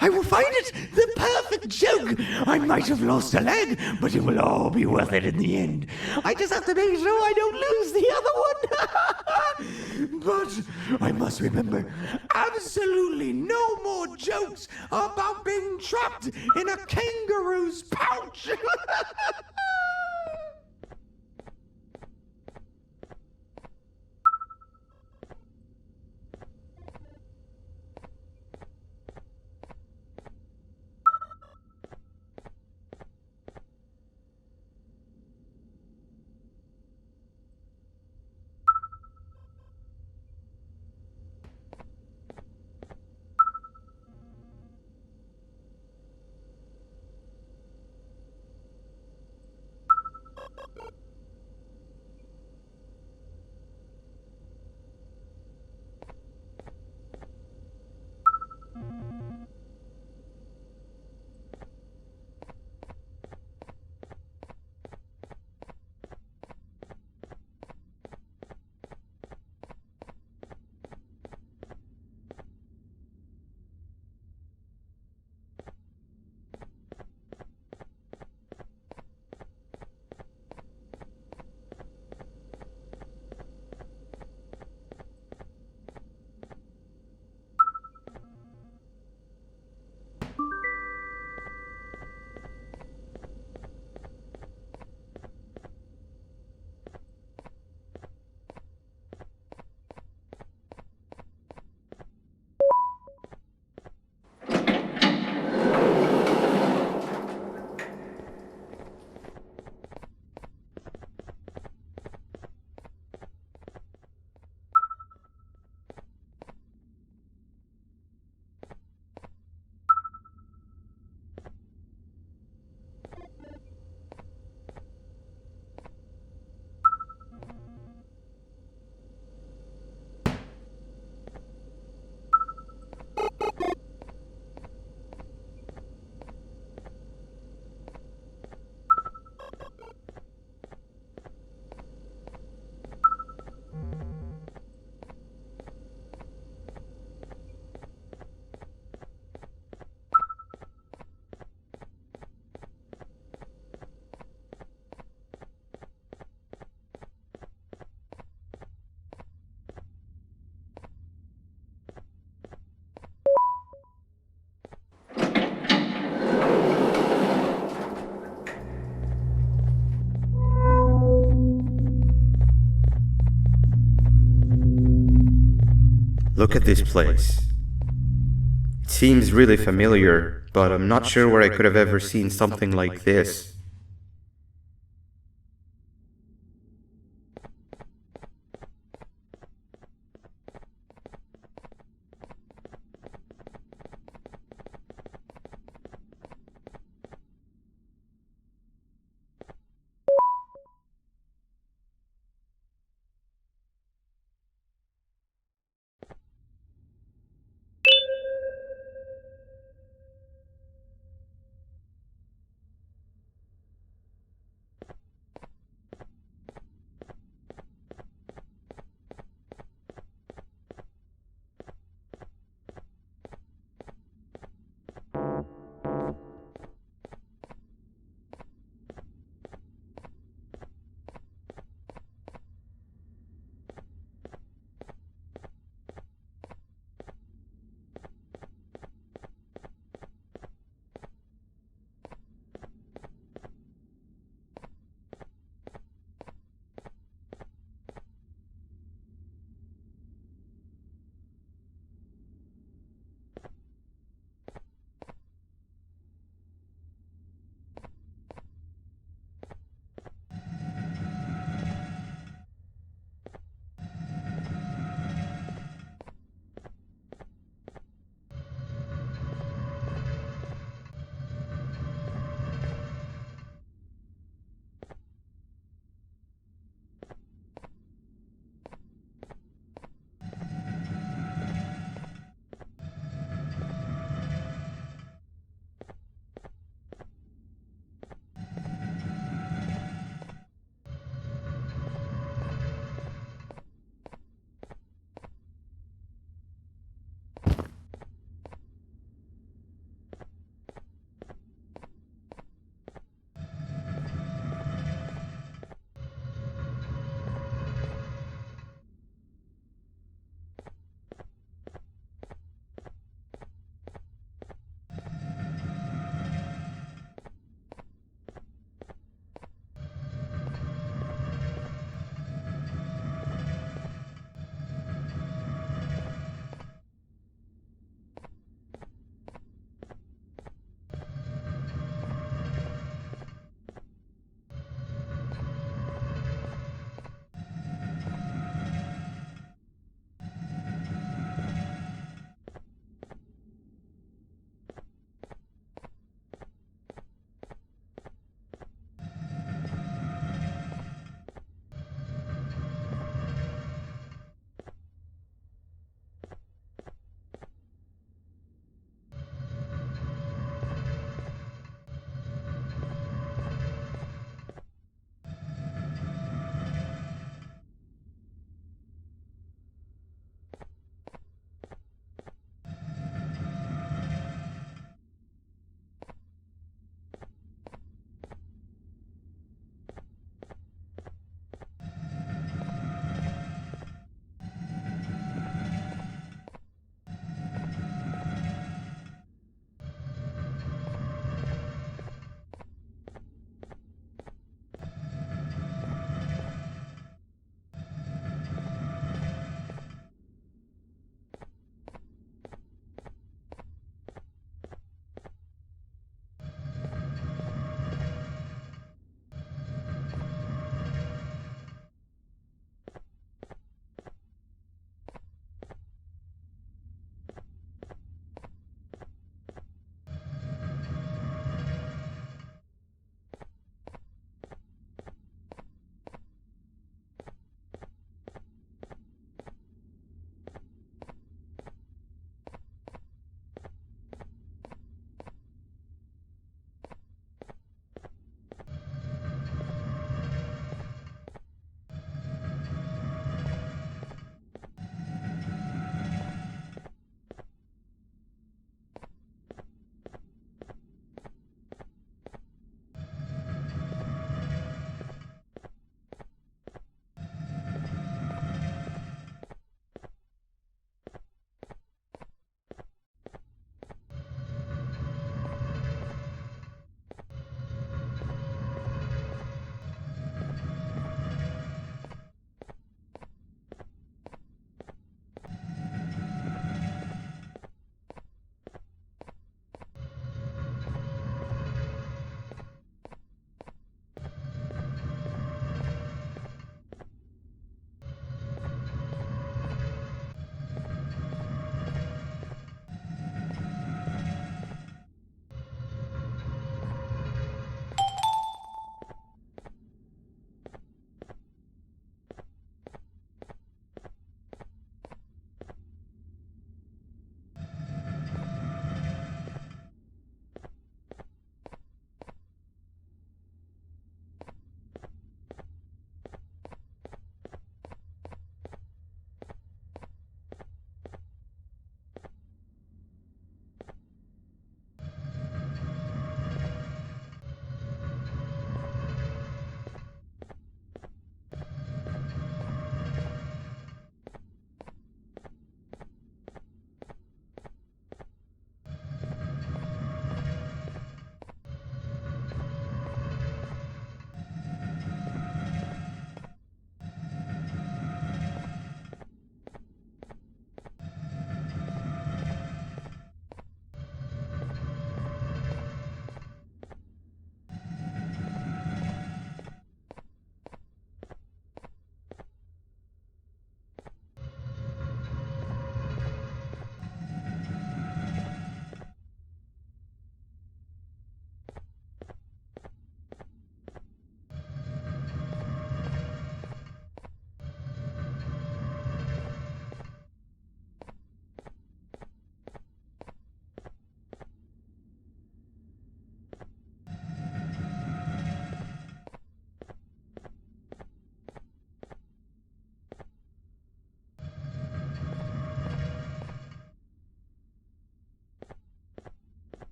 I will find it! The perfect joke! I might have lost a leg, but it will all be worth it in the end. I just have to make sure I don't lose the other one. But I must remember, absolutely no more jokes about being trapped in a kangaroo's pouch. Look at this place. It seems really familiar, but I'm not sure where I could have ever seen something like this.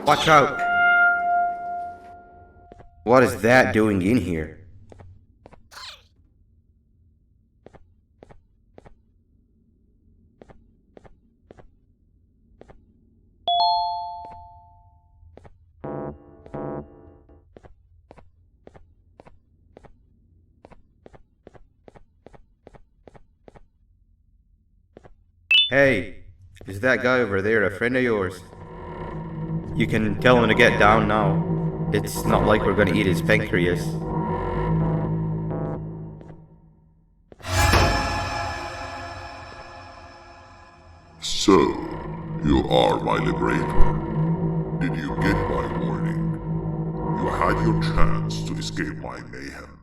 Watch out! What is that doing in here? Hey, is that guy over there a friend of yours? You can tell him to get down now. It's not like we're gonna eat his pancreas. So, you are my liberator. Did you get my warning? You had your chance to escape my mayhem.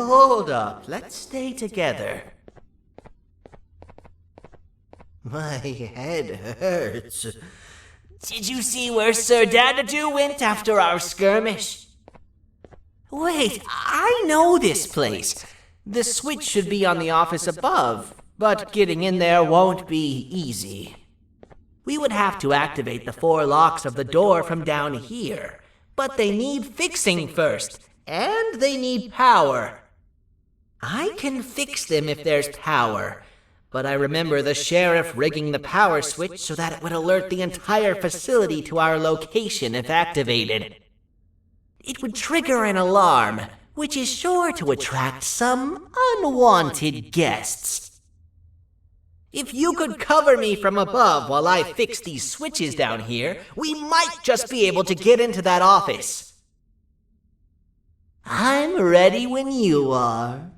Hold up, let's stay together. My head hurts. Did you see where Sir Dadadoo went after our skirmish? Wait, I know this place. The switch should be on the office above, but getting in there won't be easy. We would have to activate the 4 locks of the door from down here, but they need fixing first, and they need power. I can fix them if there's power, but I remember the sheriff rigging the power switch so that it would alert the entire facility to our location if activated. It would trigger an alarm, which is sure to attract some unwanted guests. If you could cover me from above while I fix these switches down here, we might just be able to get into that office. I'm ready when you are.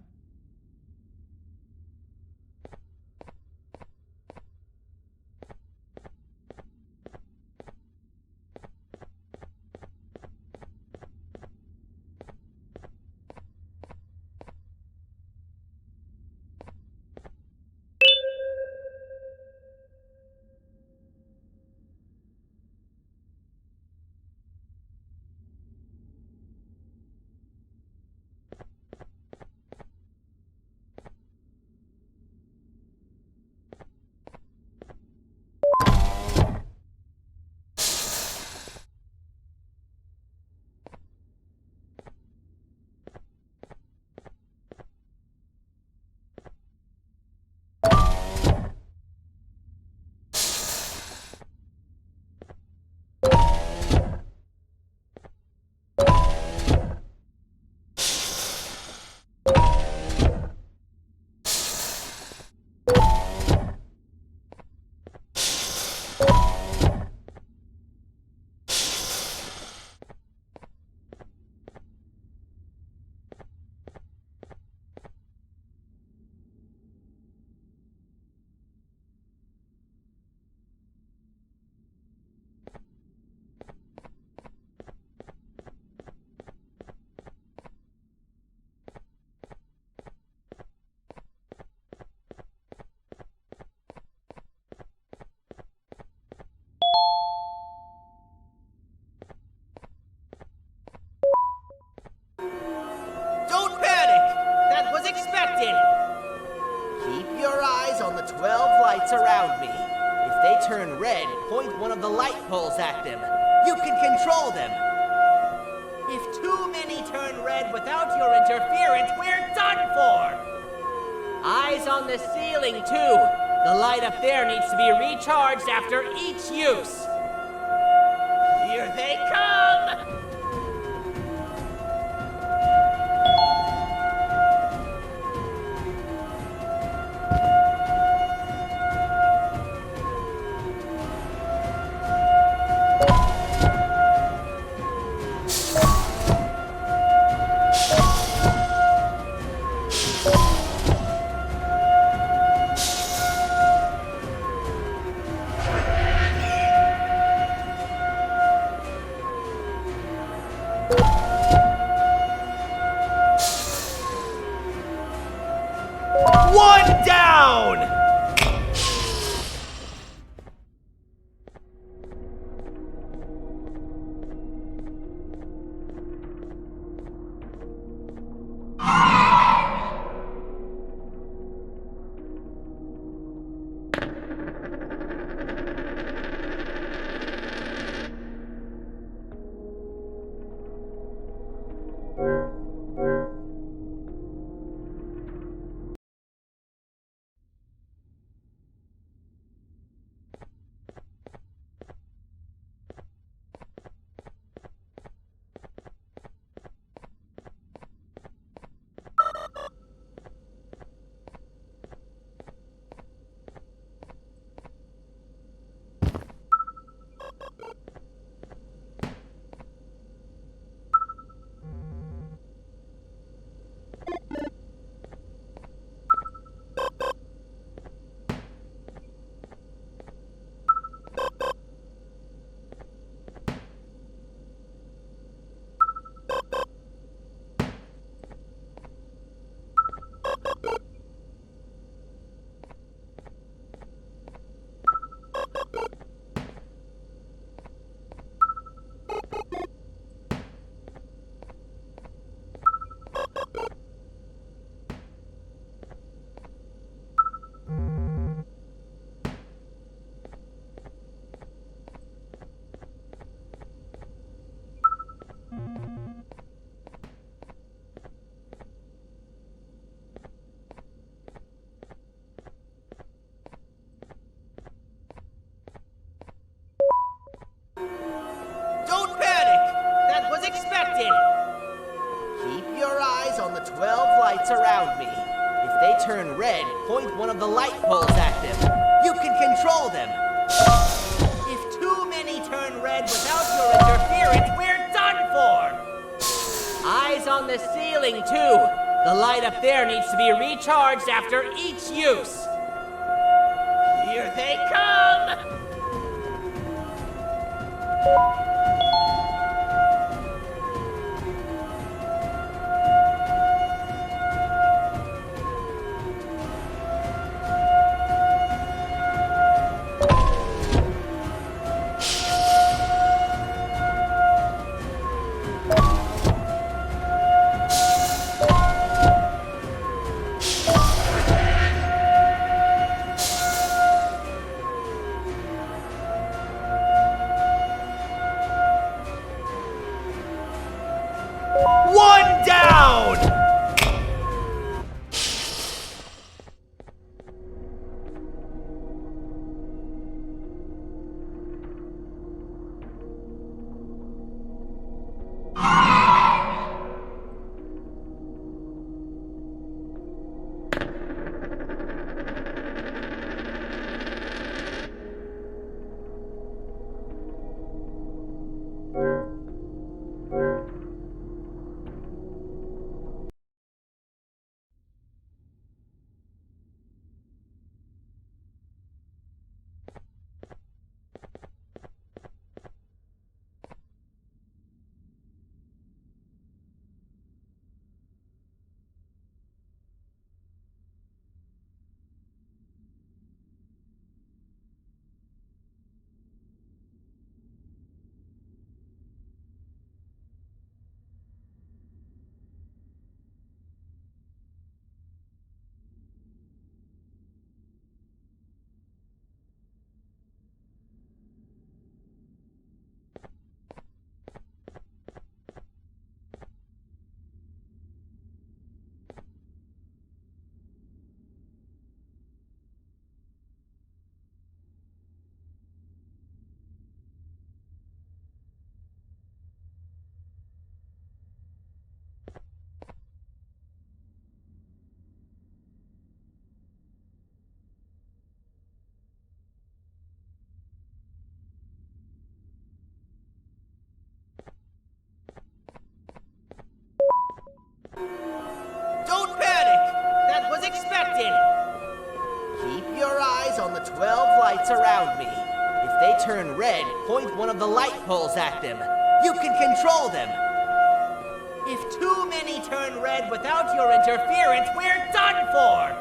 lights around me. If they turn red, point one of the light poles at them. You can control them. If too many turn red without your interference, we're done for! Eyes on the ceiling, too. The light up there needs to be recharged after each use. Here they come! One down! Don't panic! That was expected! Keep your eyes on the 12 lights around me. If they turn red, point one of the light poles at them. You can control them. If too many turn red without your interference, we're done for! Eyes on the ceiling, too. The light up there needs to be recharged after each use. Here they come! One down! 12 lights around me. If they turn red, point one of the light poles at them. You can control them. If too many turn red without your interference, we're done for!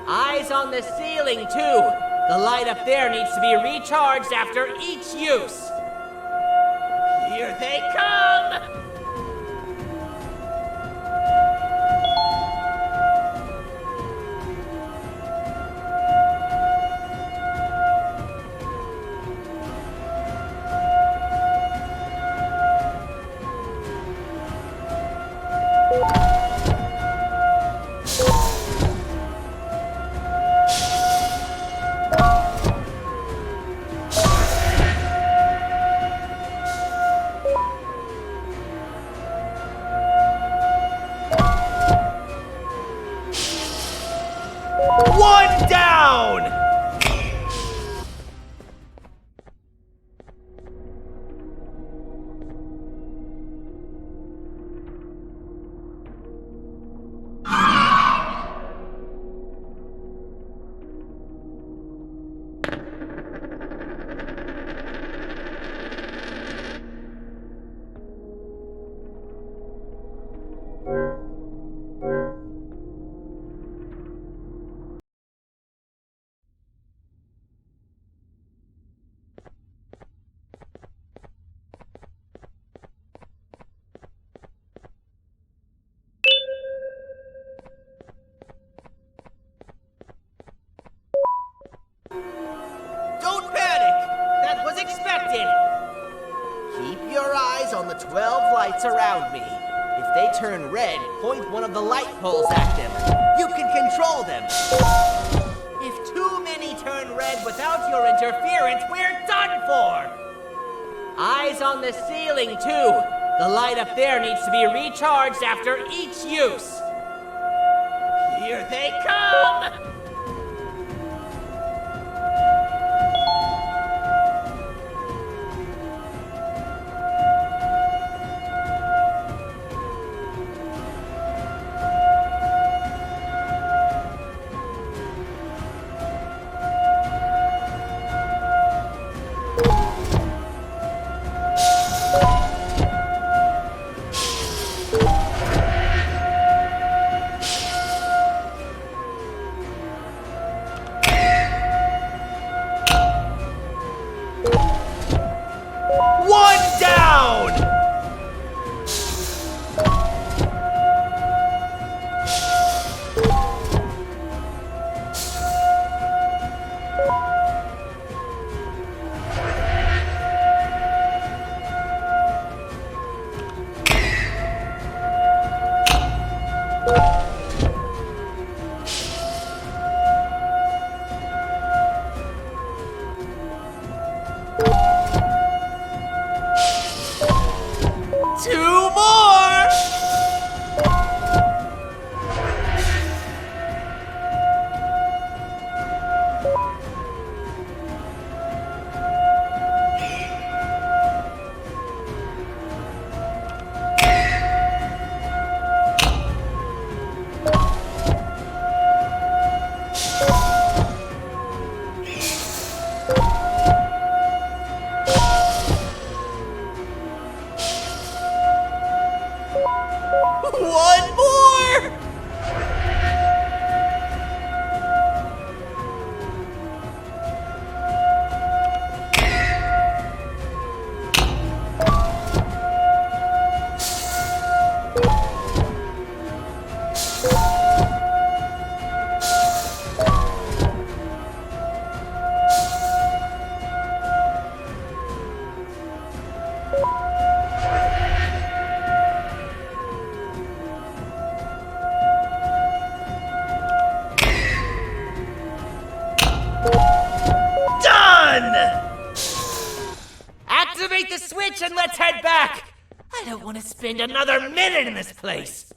Eyes on the ceiling, too. The light up there needs to be recharged after each use. Here they come! One down! Don't panic! That was expected! Keep your eyes on the 12 lights around me. If they turn red, point one of the light poles at them. You can control them. If too many turn red without your interference, we're done for! Eyes on the ceiling, too. The light up there needs to be recharged after each use. Here they come! One down! Two more! One more! Activate the switch and let's head back! I don't want to spend another minute in this place!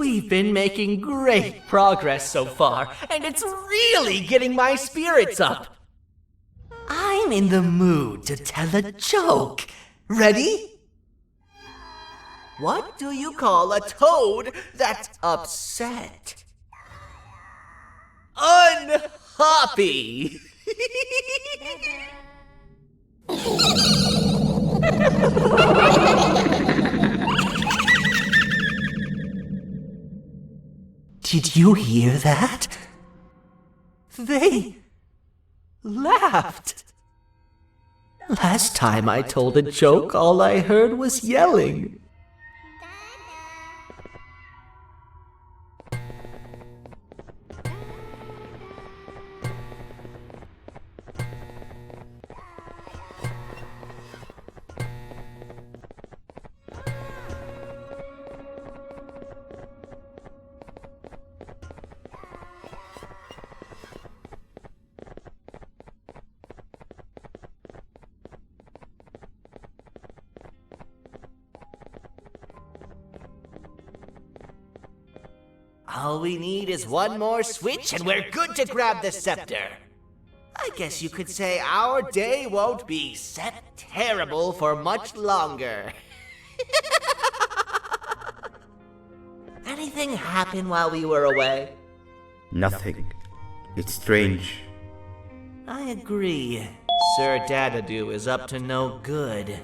We've been making great progress so far, and it's really getting my spirits up. I'm in the mood to tell a joke. Ready? What do you call a toad that's upset? Unhappy! Did you hear that? They laughed. Last time I told a joke, all I heard was yelling. All we need is one more switch and we're good to grab the scepter. I guess you could say our day won't be terrible for much longer. Anything happen while we were away? Nothing. It's strange. I agree. Sir Dadadoo is up to no good.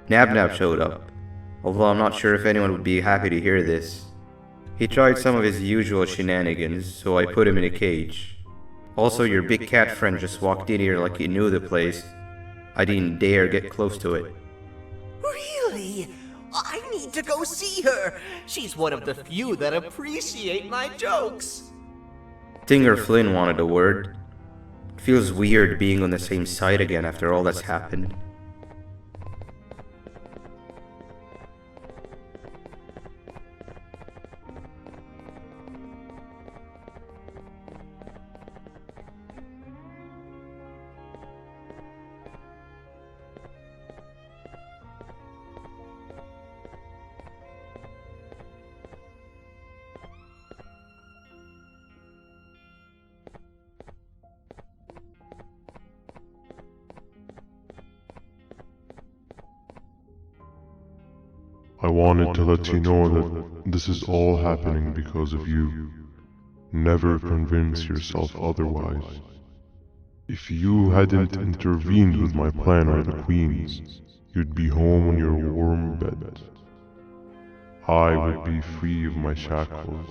Nab showed up, although I'm not sure if anyone would be happy to hear this. He tried some of his usual shenanigans, so I put him in a cage. Also, your big cat friend just walked in here like he knew the place. I didn't dare get close to it. Really? I need to go see her. She's one of the few that appreciate my jokes. Stinger Flynn wanted a word. It feels weird being on the same side again after all that's happened. I wanted to let you know that this is all happening because of you. Never convince yourself otherwise. If you hadn't intervened with my plan or the Queen's, you'd be home on your warm bed. I would be free of my shackles,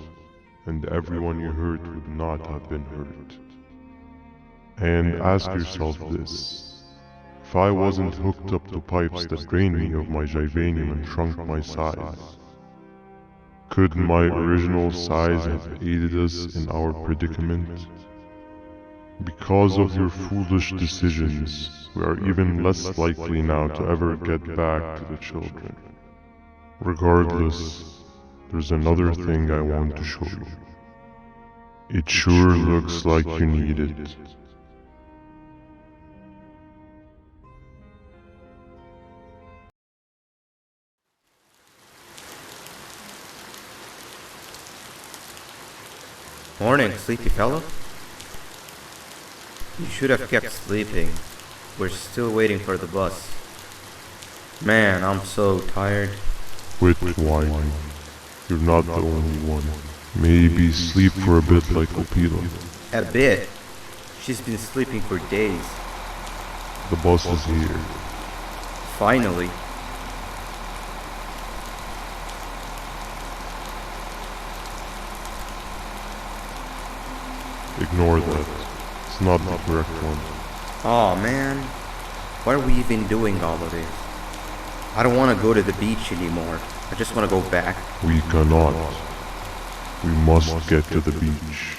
and everyone you hurt would not have been hurt. And ask yourself this. If I wasn't hooked up to pipes that drained me of my givanium and shrunk my size, could my original size have aided us in our predicament? Because of your foolish decisions, we are even less likely now to ever get back to the children. Regardless, there's another thing I want to show you. It sure looks like you need it. Morning, sleepy fellow. You should have kept sleeping. We're still waiting for the bus. Man, I'm so tired. Quit whining. You're not the only one. Maybe sleep for a bit like Opila. A bit? She's been sleeping for days. The bus is here. Finally. Ignore that. It's not the correct one. Aw, man. Why are we even doing all of this? I don't want to go to the beach anymore. I just want to go back. We cannot. We must get to the beach.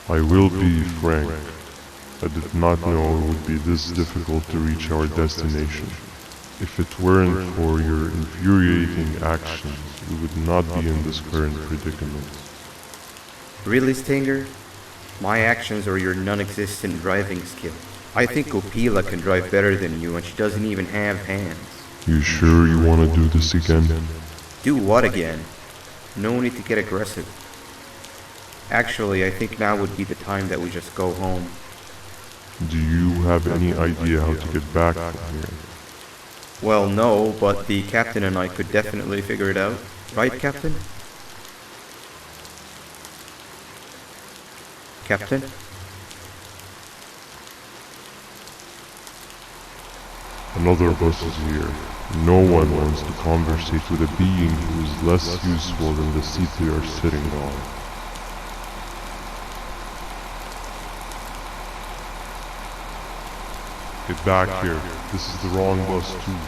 I will be frank. I did not know it would be this difficult to reach our destination. If it weren't for your infuriating actions, we would not be in this current predicament. Really, Stinger? My actions or your non-existent driving skill? I think Opila can drive better than you and she doesn't even have hands. You sure you want to do this again? Do what again? No need to get aggressive. Actually, I think now would be the time that we just go home. Do you have any idea how to get back from here? Well, no, but the captain and I could definitely figure it out. Right, Captain? Captain? Another bus is here. No one wants to conversate with a being who is less useful than the seat they are sitting on. Get back here. This is the wrong bus too.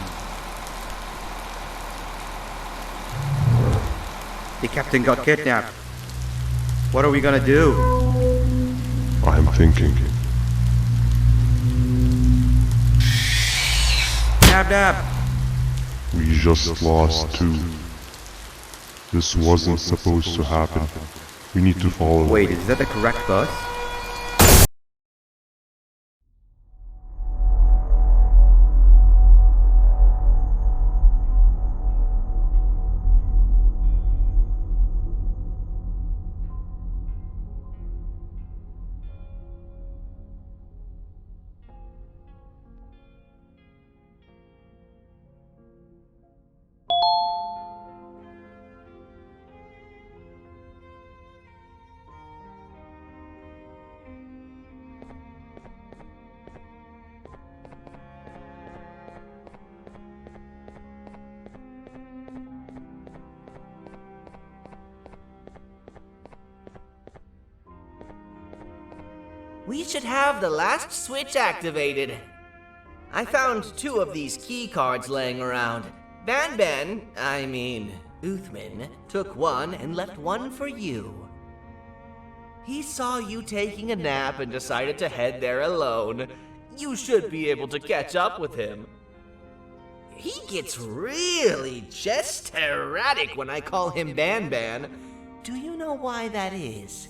The captain got kidnapped. What are we gonna do? I'm thinking. Dab dab! We just lost two. This wasn't supposed to happen. We need to follow. Wait, is that the correct bus? We should have the last switch activated. I found 2 of these key cards laying around. Banban, Uthman, took one and left one for you. He saw you taking a nap and decided to head there alone. You should be able to catch up with him. He gets really just erratic when I call him Banban. Do you know why that is?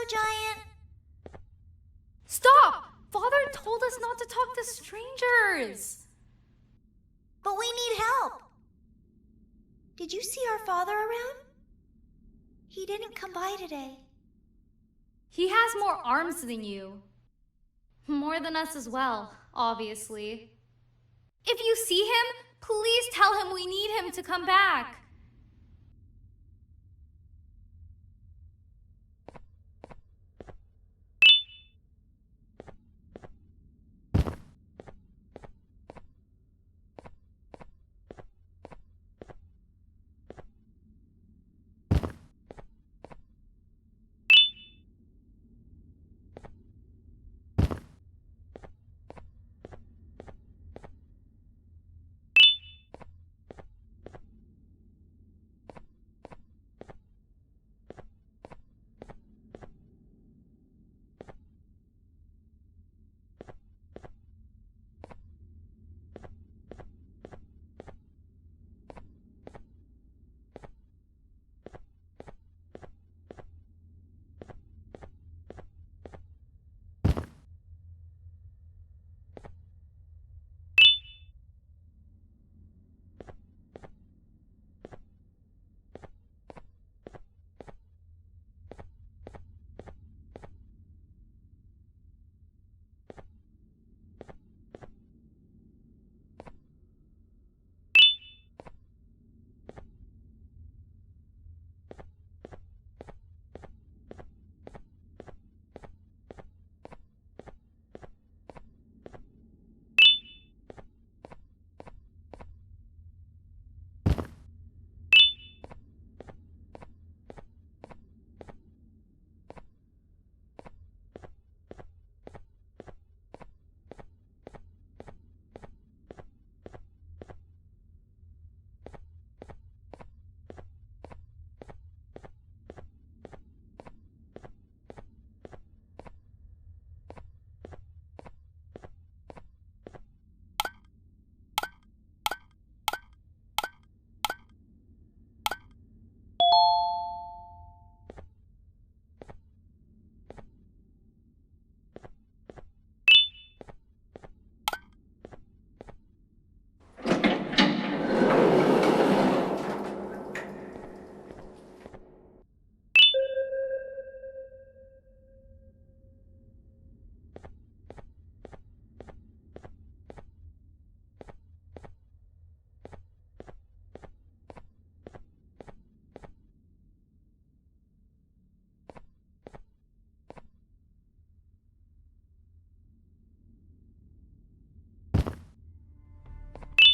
giant. Stop! Father told us not to talk to strangers. But we need help. Did you see our father around? He didn't come by today. He has more arms than you. More than us as well, obviously. If you see him, please tell him we need him to come back.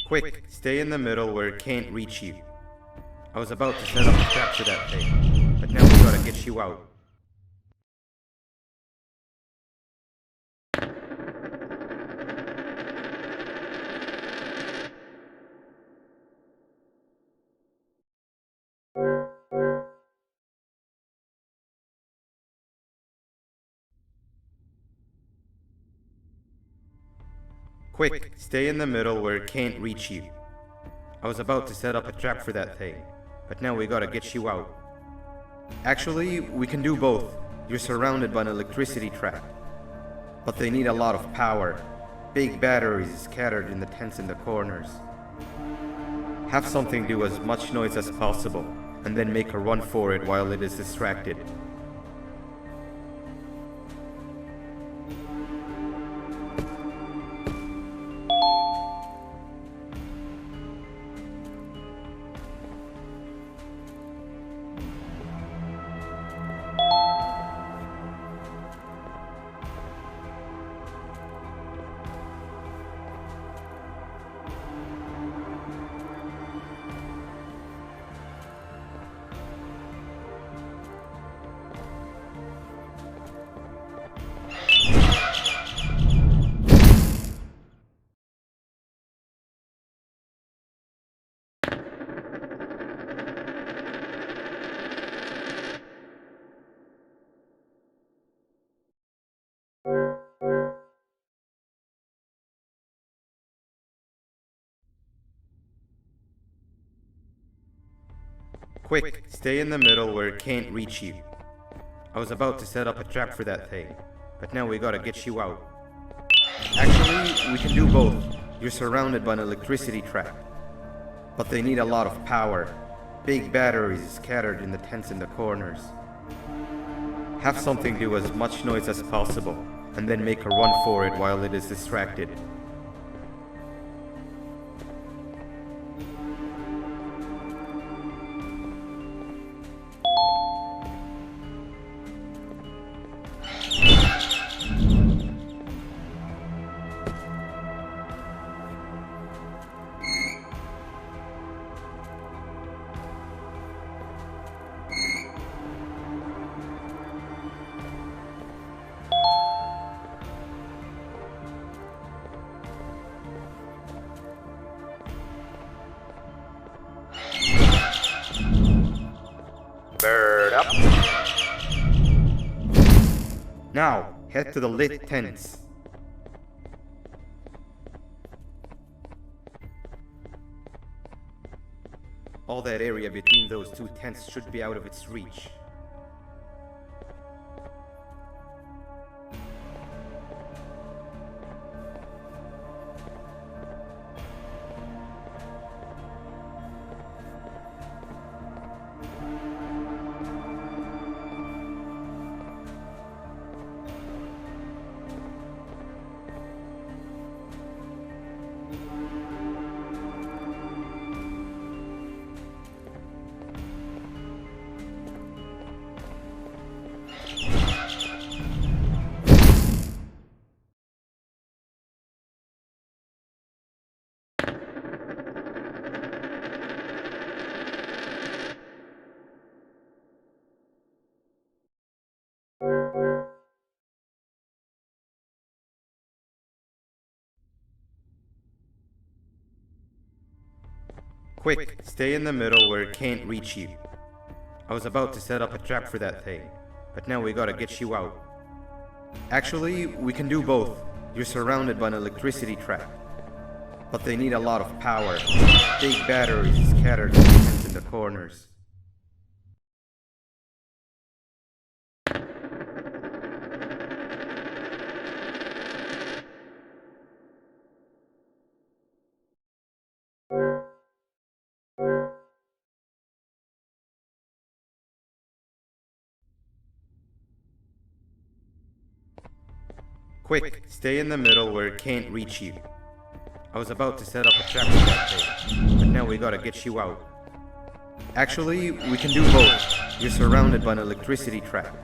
Quick, stay in the middle where it can't reach you. I was about to set up a trap for that thing, but now we gotta get you out. Quick, stay in the middle where it can't reach you. I was about to set up a trap for that thing, but now we gotta get you out. Actually, we can do both. You're surrounded by an electricity trap. But they need a lot of power. Big batteries scattered in the tents in the corners. Have something do as much noise as possible, and then make a run for it while it is distracted. Quick, stay in the middle where it can't reach you. I was about to set up a trap for that thing, but now we gotta get you out. Actually, we can do both. You're surrounded by an electricity trap, but they need a lot of power. Big batteries scattered in the tents in the corners. Have something do as much noise as possible, and then make a run for it while it is distracted. Bird up. Now, head to the lit tents. All that area between those two tents should be out of its reach. Quick, stay in the middle where it can't reach you. I was about to set up a trap for that thing, but now we gotta get you out. Actually, we can do both. You're surrounded by an electricity trap, but they need a lot of power. Big batteries scattered in the corners. Quick, stay in the middle where it can't reach you. I was about to set up a trap for that thing, but now we gotta get you out. Actually, we can do both. You're surrounded by an electricity trap,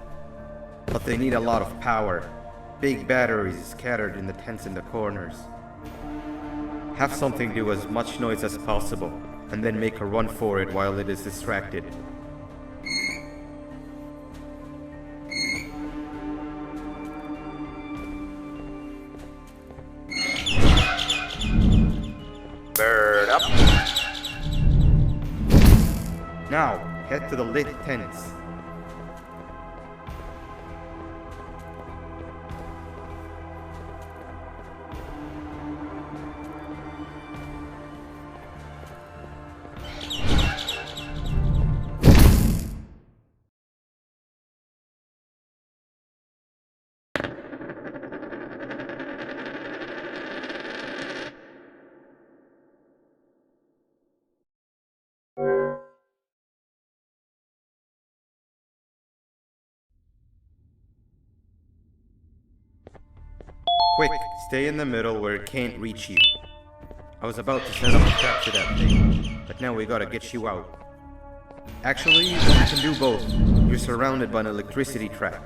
but they need a lot of power. Big batteries scattered in the tents in the corners. Have something do as much noise as possible, and then make a run for it while it is distracted. Bird up. Now, head to the lit tents. Quick, stay in the middle where it can't reach you. I was about to set up a trap for that thing, but now we gotta get you out. Actually, we can do both. You're surrounded by an electricity trap,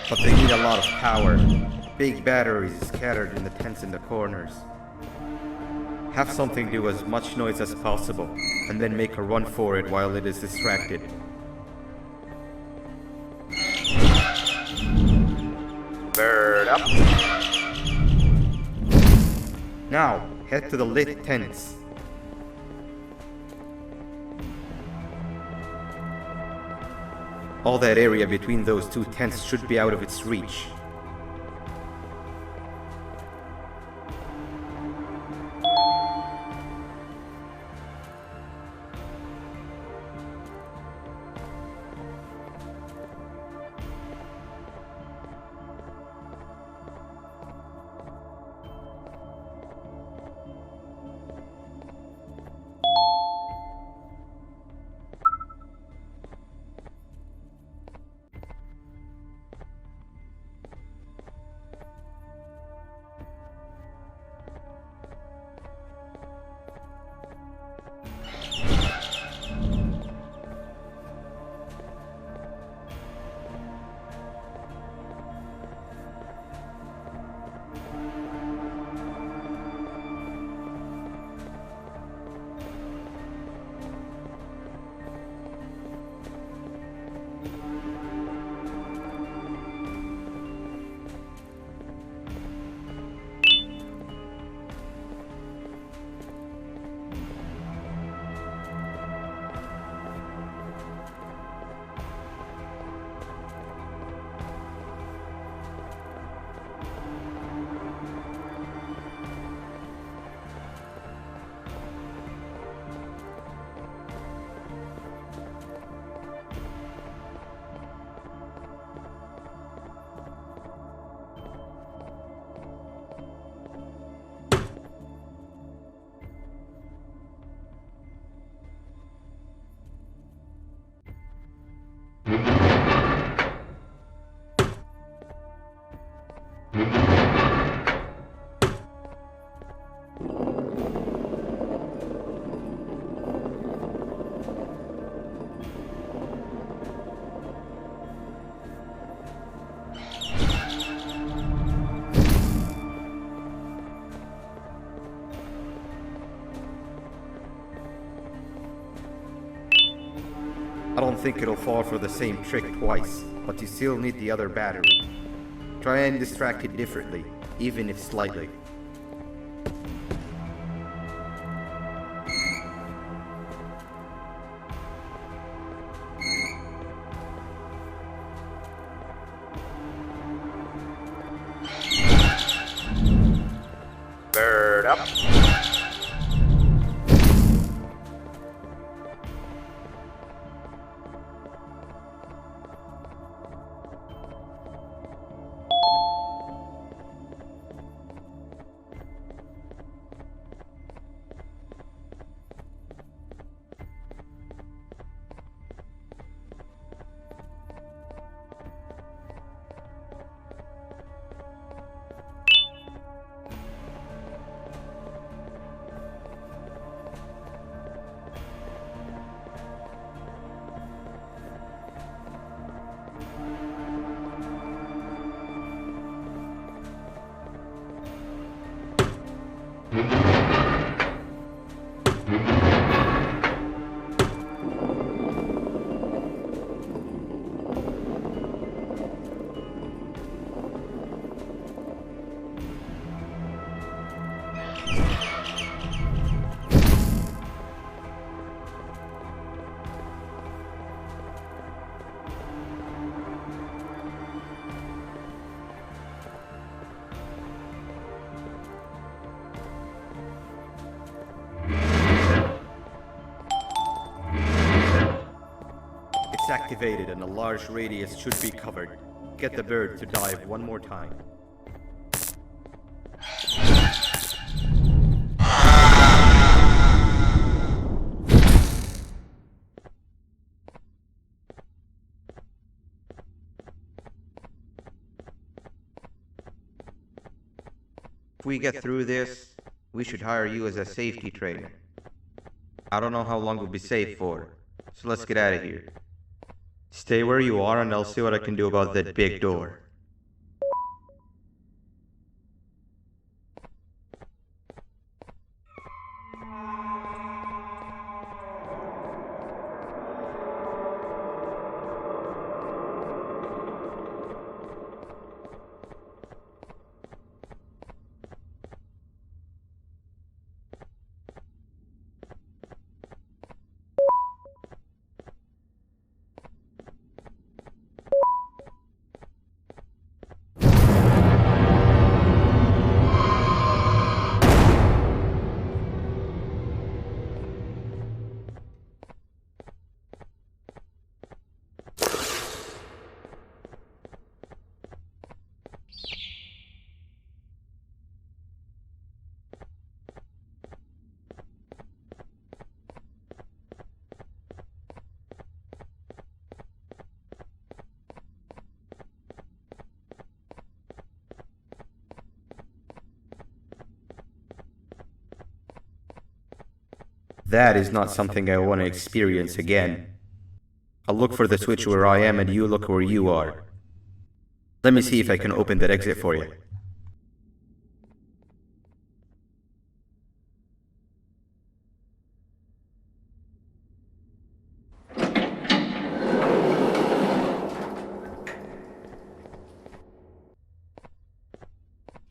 but they need a lot of power. Big batteries scattered in the tents in the corners. Have something do as much noise as possible, and then make a run for it while it is distracted. Bird up. Now, head to the lit tents. All that area between those two tents should be out of its reach. think it'll fall for the same trick twice, but you still need the other battery. Try and distract it differently, even if slightly. Bird up. It's activated and a large radius should be covered. Get the bird to dive one more time. If we get through this, we should hire you as a safety trainer. I don't know how long we'll be safe for, so let's get out of here. Stay where you are and I'll see what I can do about that big door. That is not something I want to experience again. I'll look for the switch where I am and you look where you are. Let me see if I can open that exit for you.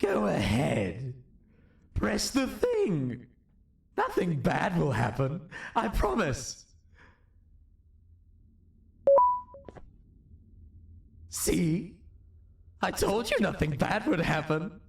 Go ahead. Press the thing. Nothing bad will happen. I promise. See? I told you nothing bad would happen.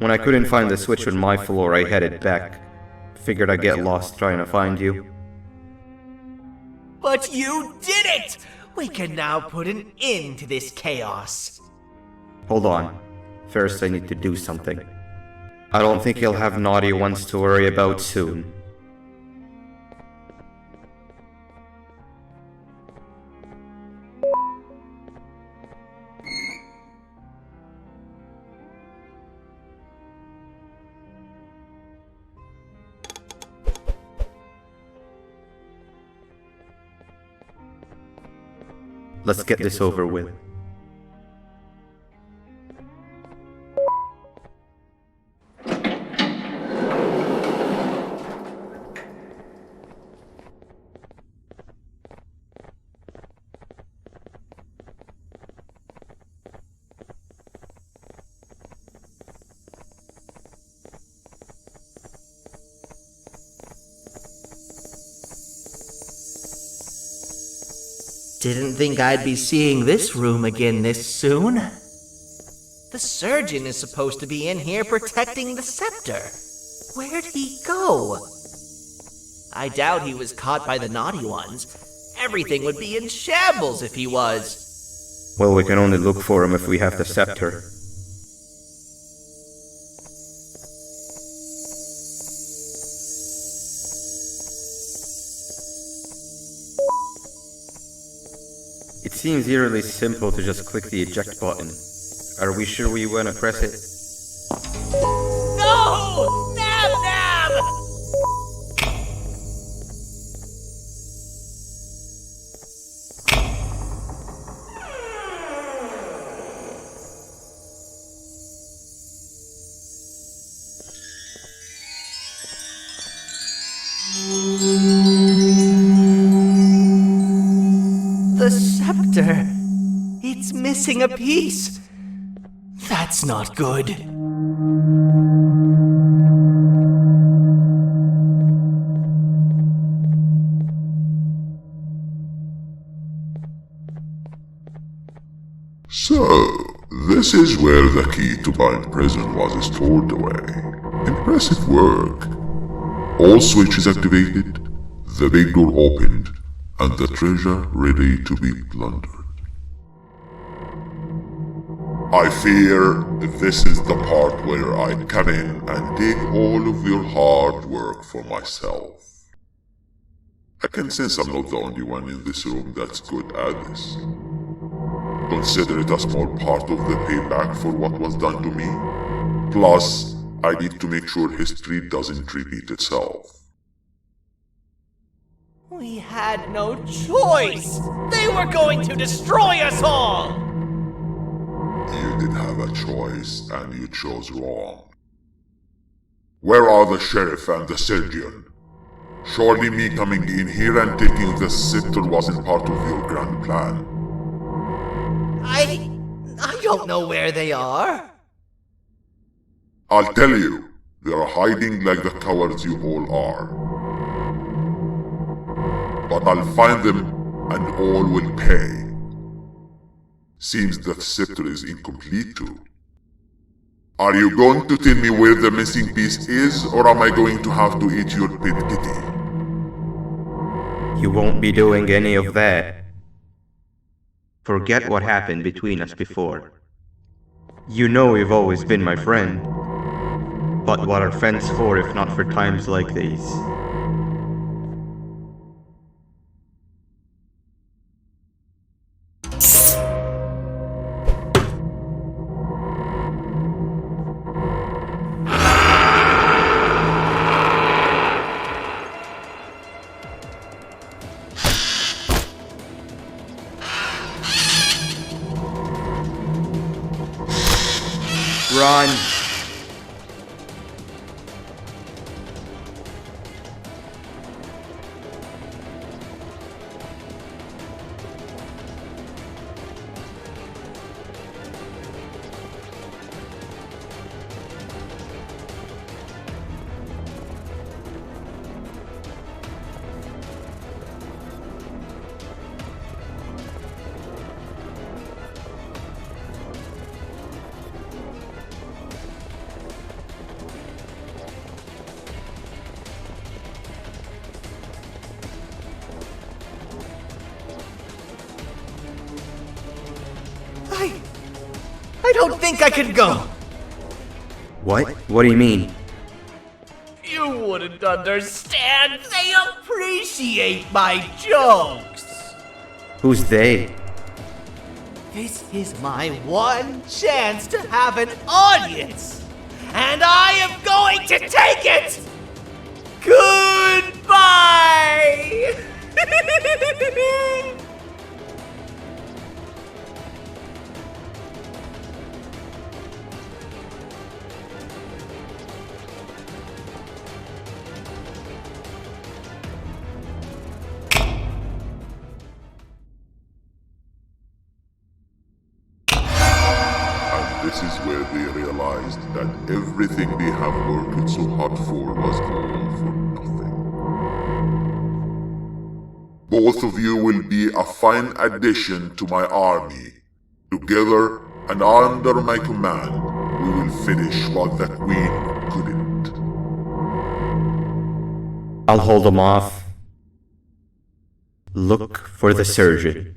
When I couldn't find the switch on my floor, I headed back. Figured I'd get lost trying to find you. But you did it! We can now put an end to this chaos. Hold on. First, I need to do something. I don't think he'll have naughty ones to worry about soon. Let's get this over with. Didn't think I'd be seeing this room again this soon. The surgeon is supposed to be in here protecting the scepter. Where'd he go? I doubt he was caught by the naughty ones. Everything would be in shambles if he was. Well, we can only look for him if we have the scepter. It seems eerily simple to just click the eject button. Are we sure we want to press it? No! Nab Nab! The scepter. It's missing a piece. That's not good. So, this is where the key to my prison was stored away. Impressive work. All switches activated, the big door opened, and the treasure ready to be plundered. I fear this is the part where I come in and take all of your hard work for myself. I can sense I'm not the only one in this room that's good at this. Consider it a small part of the payback for what was done to me. Plus, I need to make sure history doesn't repeat itself. We had no choice! They were going to destroy us all! You did have a choice, and you chose wrong. Where are the sheriff and the surgeon? Surely me coming in here and taking the scepter wasn't part of your grand plan. I don't know where they are. I'll tell you, they're hiding like the cowards you all are. But I'll find them, and all will pay. Seems that scepter is incomplete too. Are you going to tell me where the missing piece is, or am I going to have to eat your pet kitty? You won't be doing any of that. Forget what happened between us before. You know you've always been my friend. But what are friends for if not for times like these? Run! I don't think I can go. What? What do you mean? You wouldn't understand. They appreciate my jokes. Who's they? This is my one chance to have an audience. And I am going to take it. Goodbye. This is where they realized that everything they have worked so hard for was all for nothing. Both of you will be a fine addition to my army. Together, And under my command, we will finish what the Queen couldn't. I'll hold him off. Look for the surgeon.